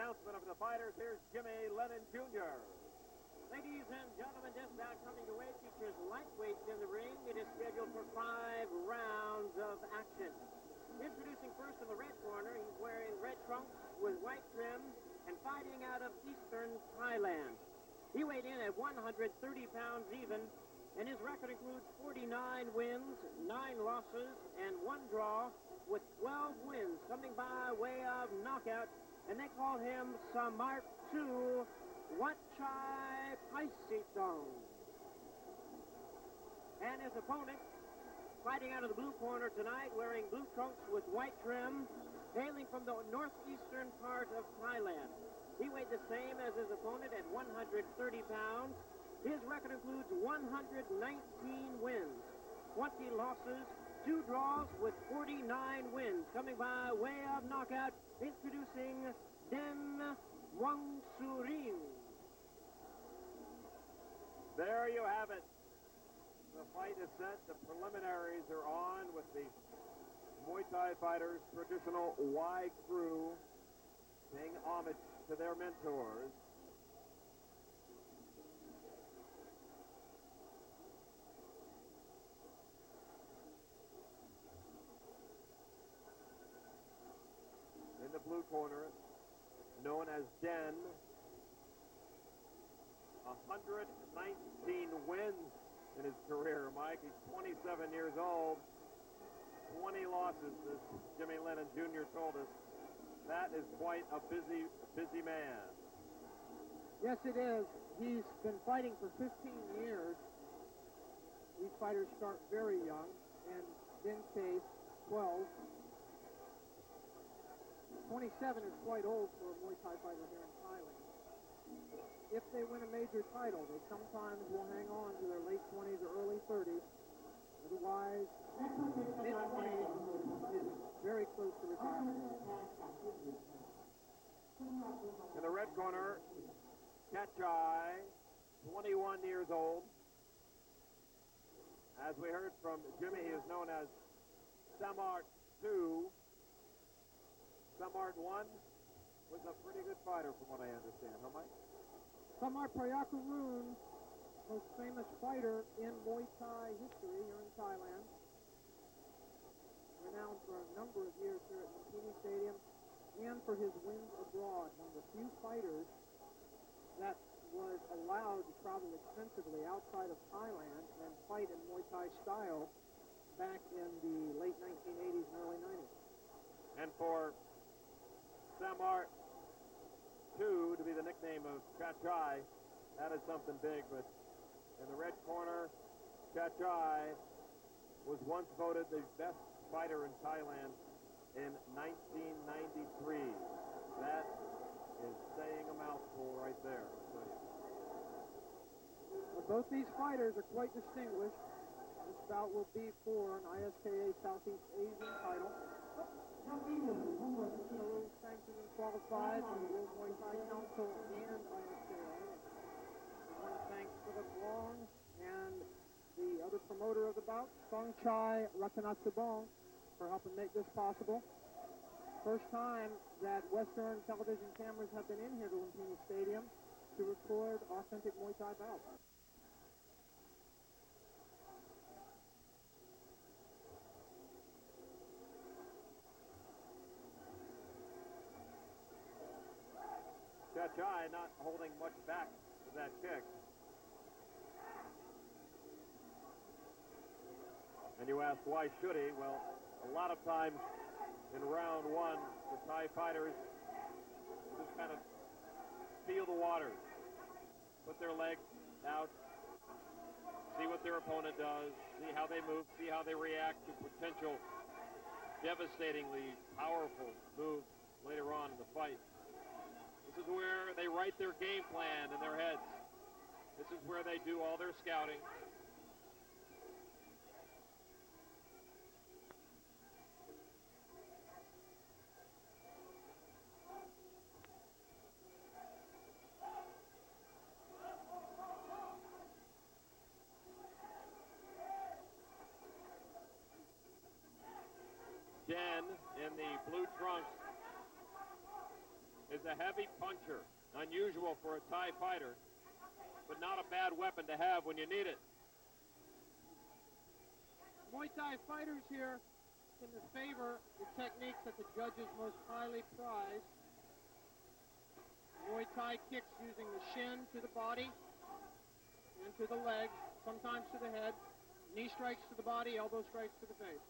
announcement of the fighters. Here's Jimmy Lennon Jr. Ladies and gentlemen, just about coming to weight features lightweights in the ring. It is scheduled for 5 rounds of action. Introducing first in the red corner, he's wearing red trunks with white trim and fighting out of eastern Thailand. He weighed in at 130 pounds even, and his record includes 49 wins, 9 losses, and 1 draw, with 12 wins coming by way of knockout, and they call him Samart 2 Chatchai Paisitong. And his opponent, fighting out of the blue corner tonight, wearing blue trunks with white trim, hailing from the northeastern part of Thailand. He weighed the same as his opponent at 130 pounds. His record includes 119 wins, 20 losses, 2 draws, with 49 wins. Coming by way of knockout, introducing Den Wangsurin. There you have it. The fight is set. The preliminaries are on with the Muay Thai fighters, traditional Y crew, paying homage to their mentors. In the blue corner, known as Den, 119 wins in his career, Mike. He's 27 years old, 20 losses, as Jimmy Lennon Jr. told us. That is quite a busy man. Yes, it is. He's been fighting for 15 years. These fighters start very young. In Den's case, 12. 27 is quite old for a Muay Thai fighter here in Thailand. If they win a major title, they sometimes will hang on to their late 20s or early 30s. Otherwise, mid-20s is very close to retirement. In the red corner, Chatchai, 21 years old. As we heard from Jimmy, he is known as Samart 2. Samart 1 was a pretty good fighter from what I understand, huh, Mike? Samart Prayakarun, most famous fighter in Muay Thai history here in Thailand. Renowned for a number of years here at Lumpini Stadium and for his wins abroad. One of the few fighters that was allowed to travel extensively outside of Thailand and fight in Muay Thai style back in the late 1980s and early 90s. And for Samart 2 to be the nickname of Chatchai, that is something big. But in the red corner, Chatchai was once voted the best fighter in Thailand in 1993. That is saying a mouthful right there, I'll tell you. Well, both these fighters are quite distinguished. This bout will be for an ISKA Southeast Asian title. Sanctioned and qualified from the World Muay Thai Council and ISKA. I want to thank Philip Long and the other promoter of the bout, Songchai Ratanatsubong, for helping make this possible. First time that Western television cameras have been in here to Lumpini Stadium to record authentic Muay Thai bouts. Chatchai not holding much back with that kick. And you ask, why should he? Well, a lot of times in round one, the Thai fighters just kind of feel the waters, put their legs out, see what their opponent does, see how they move, see how they react to potential devastatingly powerful moves later on in the fight. This is where they write their game plan in their heads. This is where they do all their scouting. Den in the blue trunks is a heavy puncher, unusual for a Thai fighter, but not a bad weapon to have when you need it. Muay Thai fighters here in the favor the techniques that the judges most highly prize. Muay Thai kicks using the shin to the body and to the legs, sometimes to the head. Knee strikes to the body, elbow strikes to the face.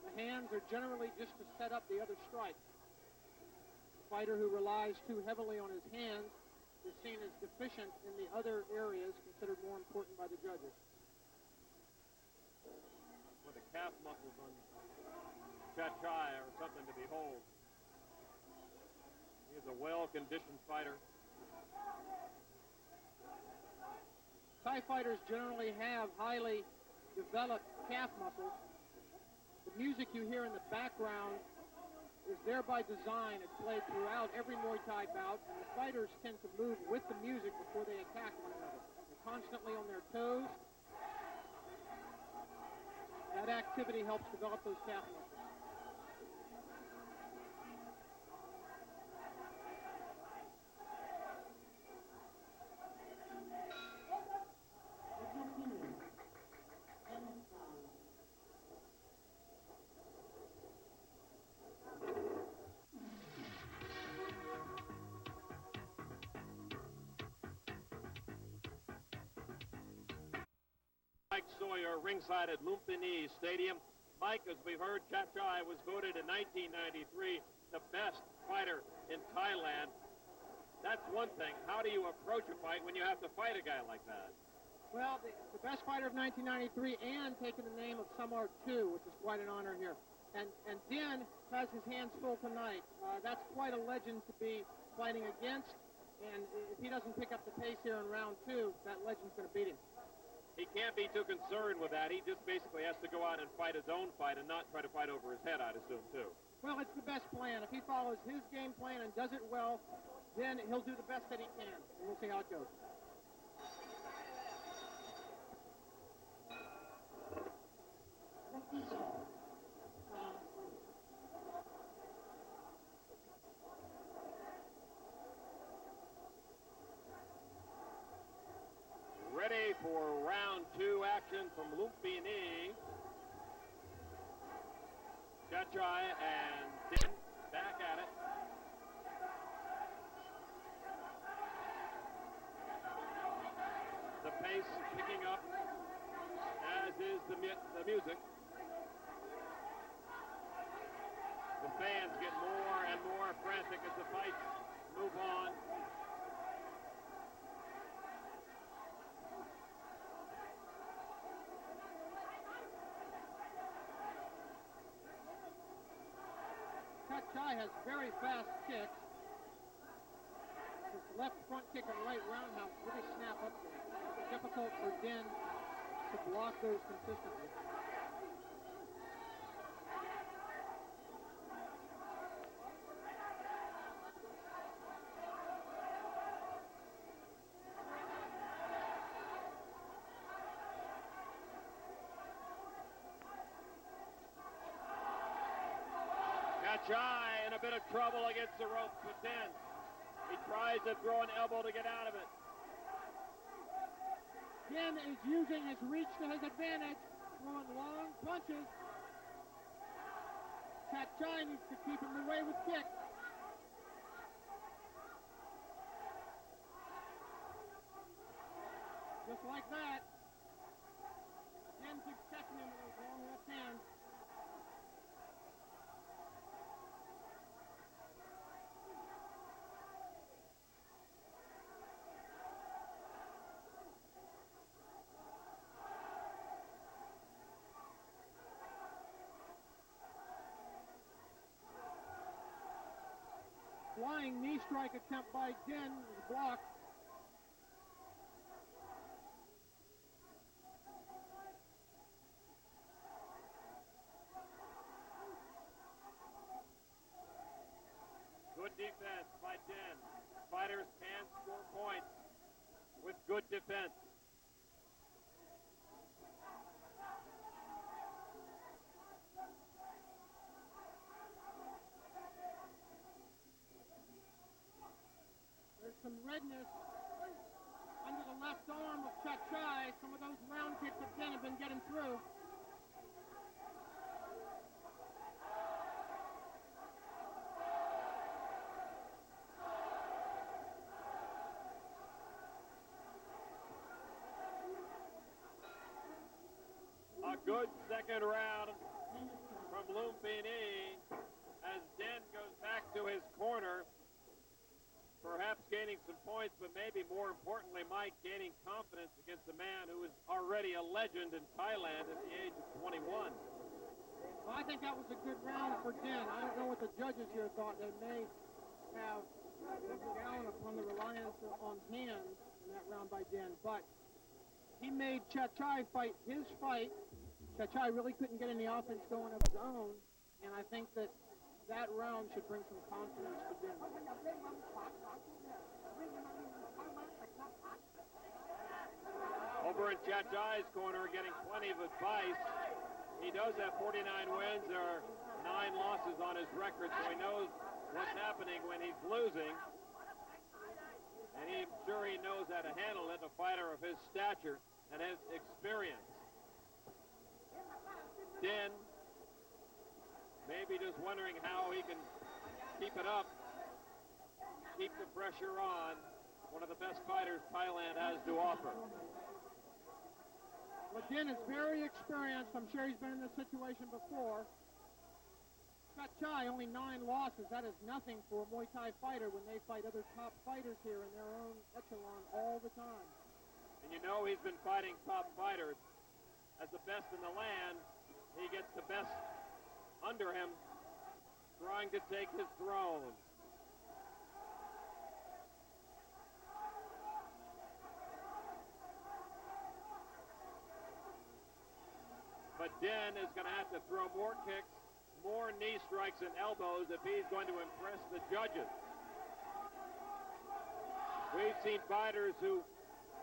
The hands are generally just to set up the other strike. A fighter who relies too heavily on his hands is seen as deficient in the other areas considered more important by the judges. Well, the calf muscles on Chatchai are something to behold. He is a well-conditioned fighter. Thai fighters generally have highly developed calf muscles. The music you hear in the background is there by design. It's played throughout every Muay Thai bout, and the fighters tend to move with the music before they attack one another. They're constantly on their toes. That activity helps develop those calf muscles. Mike Sawyer, ringside at Lumpini Stadium. Mike, as we've heard, Chatchai was voted in 1993 the best fighter in Thailand. That's one thing. How do you approach a fight when you have to fight a guy like that? Well, the best fighter of 1993 and taking the name of Samar II, which is quite an honor here. And Din has his hands full tonight. That's quite a legend to be fighting against. And if he doesn't pick up the pace here in round 2, that legend's going to beat him. He can't be too concerned with that. He just basically has to go out and fight his own fight and not try to fight over his head, I'd assume, too. Well, it's the best plan. If he follows his game plan and does it well, then he'll do the best that he can. And we'll see how it goes. Ready for round 2 action from Lumpini. Chatchai and Din back at it. The pace picking up, as is the music. The fans get more and more frantic as the fights move on. Chatchai has very fast kicks. His left front kick and right roundhouse really snap up there. It's difficult for Din to block those consistently. Chatchai in a bit of trouble against the ropes with Din. He tries to throw an elbow to get out of it. Din is using his reach to his advantage, throwing long punches. Chatchai needs to keep him away with kicks. Just like that. Din keeps catching him with those long left hands. Flying knee strike attempt by Din is blocked. Good defense by Din. Fighters can score points with good defense. There's some redness under the left arm of Chatchai. Some of those round kicks again have been getting through. A good second round from Lumpini as Den goes back to his corner, perhaps gaining some points, but maybe more importantly, Mike, gaining confidence against a man who is already a legend in Thailand at the age of 21. Well, I think that was a good round for Den. I don't know what the judges here thought. They may have looked down upon the reliance on hands in that round by Den, but he made Chatchai fight his fight. Chatchai really couldn't get any offense going of his own, and I think that round should bring some confidence to Den. Over in Chatchai's corner, getting plenty of advice. He does have 49 wins. There are 9 losses on his record, so he knows what's happening when he's losing. And I'm sure he knows how to handle it, a fighter of his stature and his experience. Den maybe just wondering how he can keep it up, keep the pressure on. One of the best fighters Thailand has to offer. Well, Den is very experienced. I'm sure he's been in this situation before. Chatchai, only 9 losses. That is nothing for a Muay Thai fighter when they fight other top fighters here in their own echelon all the time. And you know he's been fighting top fighters. As the best in the land, he gets the best under him, trying to take his throne. But Den is going to have to throw more kicks, more knee strikes and elbows if he's going to impress the judges. We've seen fighters who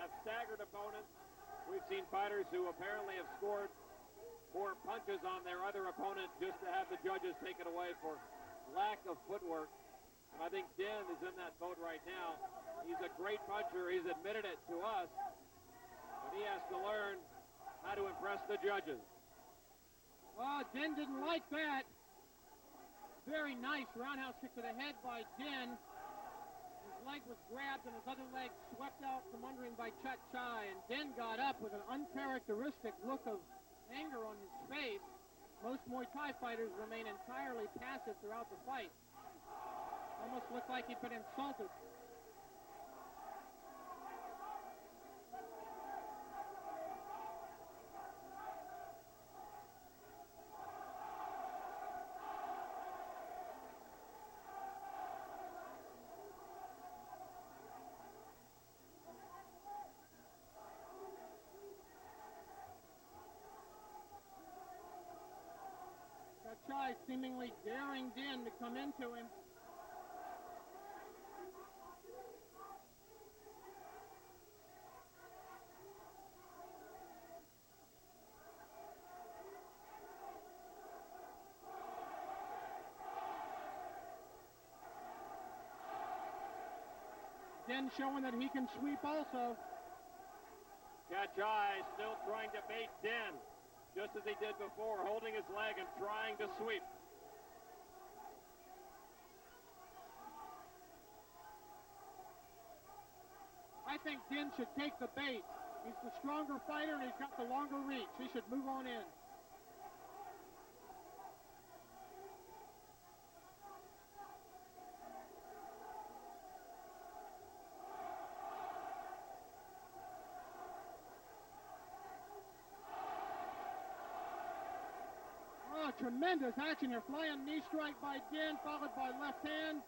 have staggered opponents. We've seen fighters who apparently have scored more punches on their other opponent just to have the judges take it away for lack of footwork. And I think Den is in that boat right now. He's a great puncher. He's admitted it to us. But he has to learn how to impress the judges. Oh, Den didn't like that. Very nice roundhouse kick to the head by Den. His leg was grabbed and his other leg swept out from under him by Chatchai. And Den got up with an uncharacteristic look of anger on his face. Most Muay Thai fighters remain entirely passive throughout the fight. Almost looked like he'd been insulted. Chatchai seemingly daring Den to come into him. Den showing that he can sweep also. Chatchai still trying to bait Den, just as he did before, holding his leg and trying to sweep. I think Den should take the bait. He's the stronger fighter and he's got the longer reach. He should move on in. Oh, tremendous action here. Flying knee strike by Den, followed by left hand.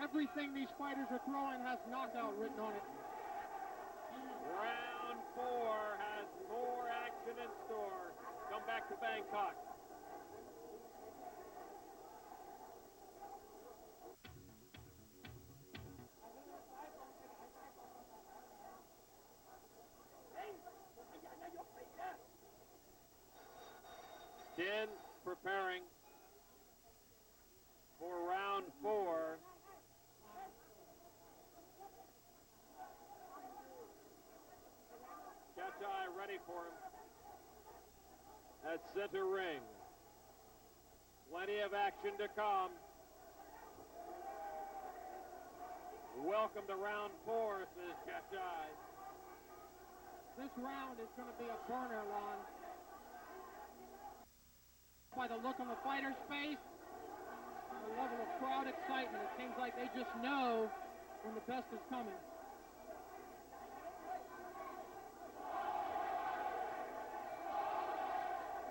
Everything these fighters are throwing has knockout written on it. Round 4 has more action in store. Come back to Bangkok. Den preparing for him at center ring. Plenty of action to come. Welcome to round 4, says Chatchai. This round is going to be a burner, Lon. By the look on the fighter's face, the level of crowd excitement, it seems like they just know when the best is coming.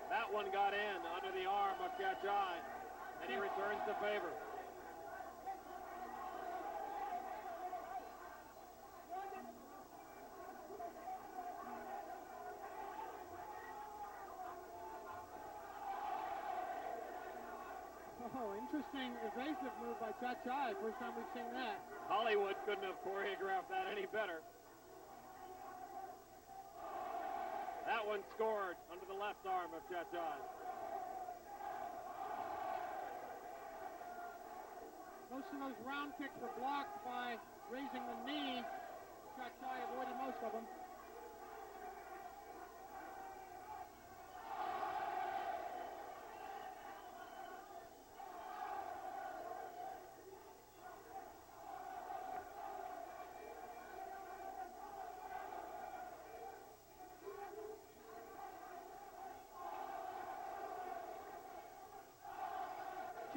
That one got in under the arm of Chatchai, and he returns the favor. Oh, interesting evasive move by Chatchai. First time we've seen that. Hollywood couldn't have choreographed that any better. That one scored under the left arm of Chatchai. Most of those round kicks were blocked by raising the knee. Chatchai avoided most of them.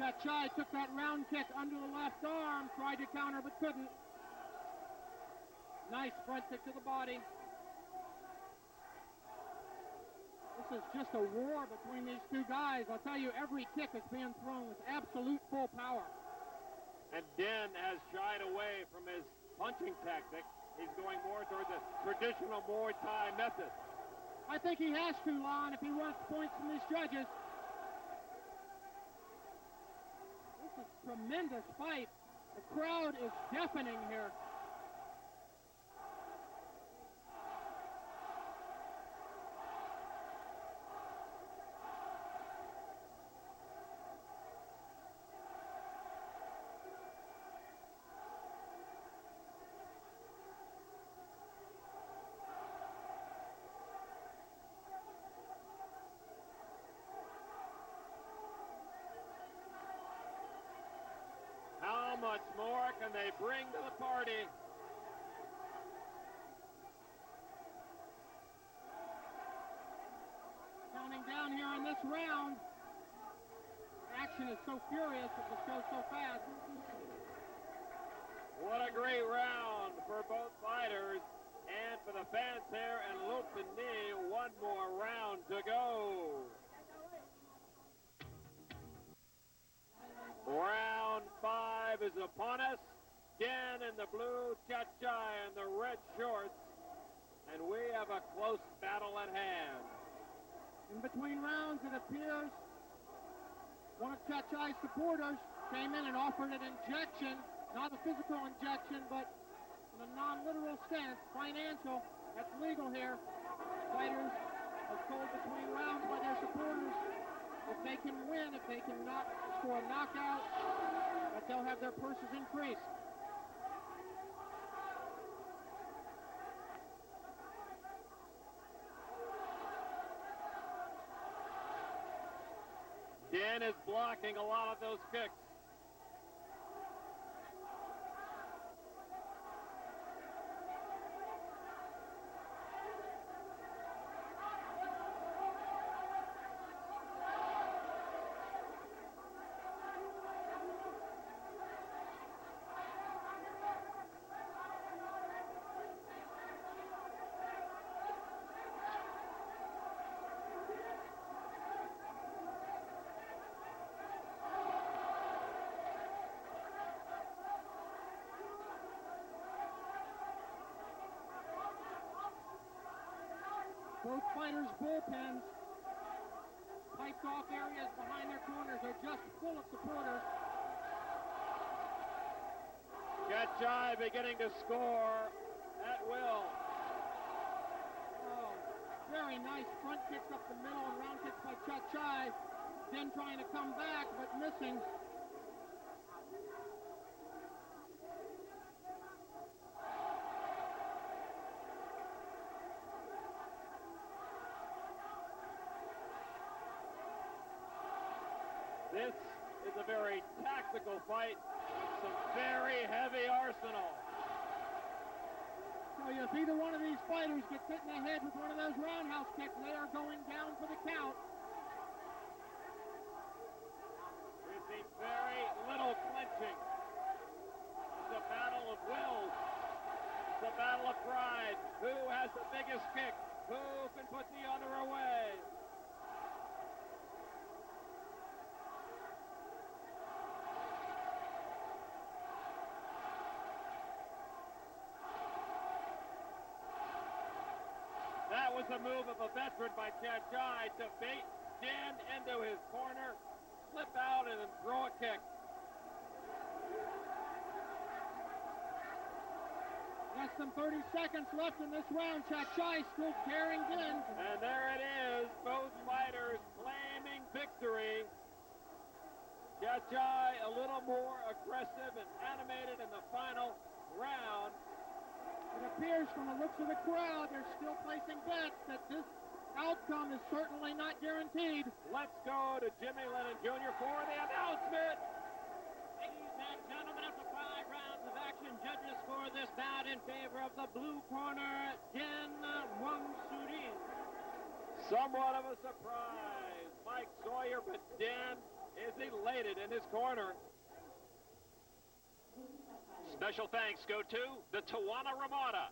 Chatchai took that round kick under the left arm, tried to counter but couldn't. Nice front kick to the body. This is just a war between these two guys. I'll tell you, every kick is being thrown with absolute full power. And Den has shied away from his punching tactic. He's going more towards the traditional Muay Thai method. I think he has to, Lon, if he wants points from these judges. This is a tremendous fight. The crowd is deafening here. How much more can they bring to the party? Counting down here in this round. Action is so furious, it just goes so fast. What a great round for both fighters. And for the fans here in Lupini, one more round to go. Round 5 is upon us. Den in the blue, Chatchai in the red shorts. And we have a close battle at hand. In between rounds, it appears one of Chatchai's supporters came in and offered an injection, not a physical injection, but in a non-literal sense, financial. That's legal here. Fighters are told between rounds by their supporters if they can win, if they can score a knockout, that they'll have their purses increased. Den is blocking a lot of those kicks. Both fighters' bullpens, piped off areas behind their corners are just full of supporters. Chatchai beginning to score at will. Oh, very nice front kicks up the middle and round kicks by Chatchai. Den trying to come back, but missing. This is a very tactical fight with some very heavy arsenal. So if either one of these fighters gets hit in the head with one of those roundhouse kicks, they are going down for the count. We see very little clinching. It's a battle of wills. It's a battle of pride. Who has the biggest kick? Who can put the other away? That was a move of a veteran by Chatchai to bait Dan into his corner, slip out, and then throw a kick. Less than 30 seconds left in this round. Chatchai still carrying in. And there it is, both fighters claiming victory. Chatchai a little more aggressive and animated in the final round. It appears from the looks of the crowd, they're still placing bets that this outcome is certainly not guaranteed. Let's go to Jimmy Lennon Jr. for the announcement. Ladies and gentlemen, after 5 rounds of action, judges score this bout in favor of the blue corner, Dan Wang-Sudin. Somewhat of a surprise. Mike Sawyer, but Dan is elated in his corner. Special thanks go to the Tawana Ramada.